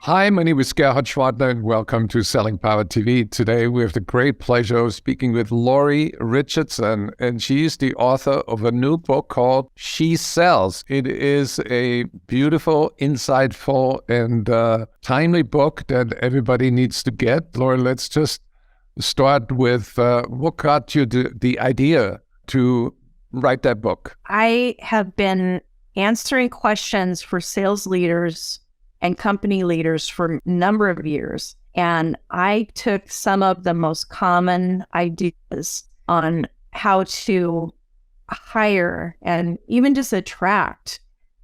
Hi, my name is Gerhard Schwartner, and welcome to Selling Power TV. Today, we have the great pleasure of speaking with Lori Richardson, and she is the author of a new book called She Sells. It is a beautiful, insightful, and timely book that everybody needs to get. Lori, let's just start with what got you the idea to write that book? I have been answering questions for sales leaders and company leaders for a number of years. And I took some of the most common ideas on how to hire and even just attract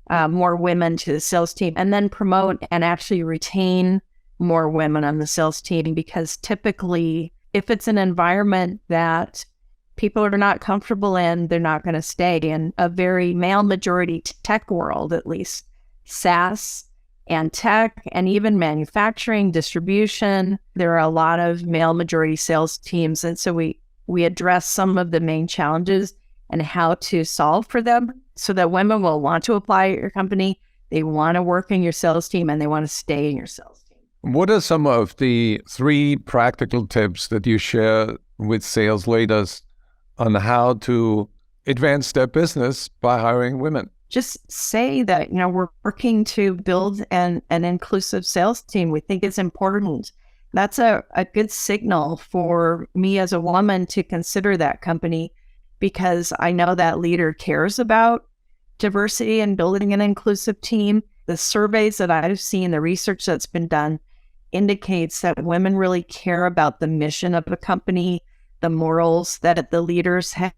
more women to the sales team, and then promote and actually retain more women on the sales team. Because typically, if it's an environment that people are not comfortable in, they're not going to stay. In a very male majority tech world, at least, SaaS and tech, and even manufacturing, distribution, there are a lot of male majority sales teams. And so we address some of the main challenges and how to solve for them so that women will want to apply at your company, they want to work in your sales team, and they want to stay in your sales team. What are some of the 3 practical tips that you share with sales leaders on how to advance their business by hiring women? Just say that, we're working to build an inclusive sales team. We think it's important. That's a good signal for me as a woman to consider that company, because I know that leader cares about diversity and building an inclusive team. The surveys that I've seen, the research that's been done, indicates that women really care about the mission of the company, the morals that the leaders have,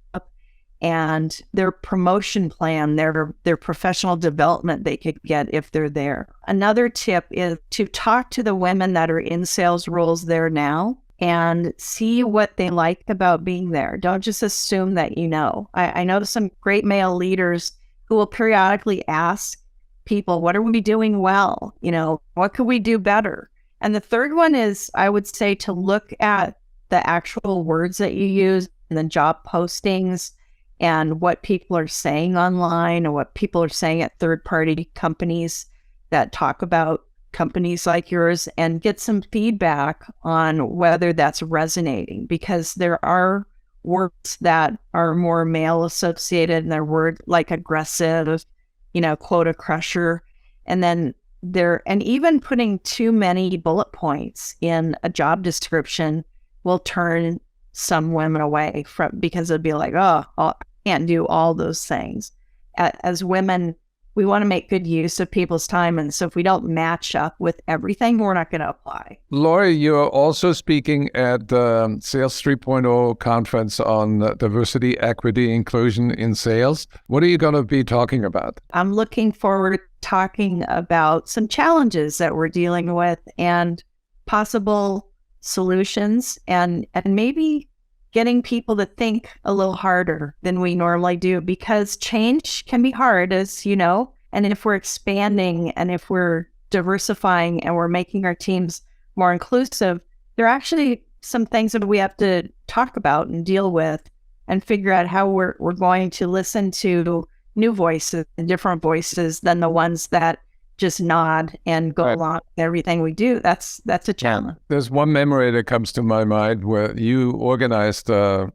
and their promotion plan, their professional development they could get if they're there. Another tip is to talk to the women that are in sales roles there now and see what they like about being there. Don't just assume that you know. I know some great male leaders who will periodically ask people, what are we doing well? What could we do better? And the third one is, I would say, to look at the actual words that you use in the job postings and what people are saying online, or what people are saying at third-party companies that talk about companies like yours, and get some feedback on whether that's resonating, because there are words that are more male associated, and they're words like aggressive, quota crusher, and even putting too many bullet points in a job description will turn some women away because it'd be like, I can't do all those things. As women, we want to make good use of people's time. And so if we don't match up with everything, we're not going to apply. Lori, you're also speaking at the Sales 3.0 conference on diversity, equity, inclusion in sales. What are you going to be talking about? I'm looking forward to talking about some challenges that we're dealing with and possible solutions, and maybe getting people to think a little harder than we normally do, because change can be hard, as you know. And if we're expanding and if we're diversifying and we're making our teams more inclusive, there are actually some things that we have to talk about and deal with and figure out how we're going to listen to new voices and different voices than the ones that just nod and go along with everything we do. That's a challenge. There's one memory that comes to my mind where you organized an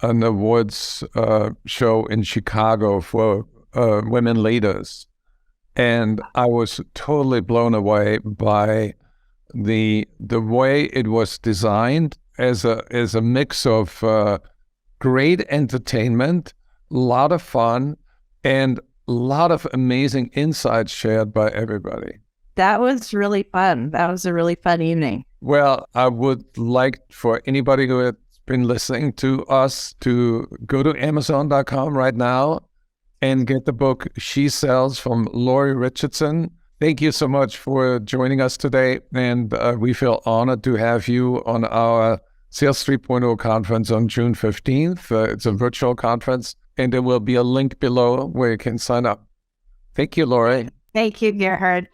awards show in Chicago for women leaders. And I was totally blown away by the way it was designed as a mix of great entertainment, a lot of fun, and a lot of amazing insights shared by everybody. That was really fun. That was a really fun evening. Well, I would like for anybody who has been listening to us to go to Amazon.com right now and get the book She Sells from Lori Richardson. Thank you so much for joining us today. And we feel honored to have you on our Sales 3.0 conference on June 15th. It's a virtual conference. And there will be a link below where you can sign up. Thank you, Lori. Thank you, Gerhard.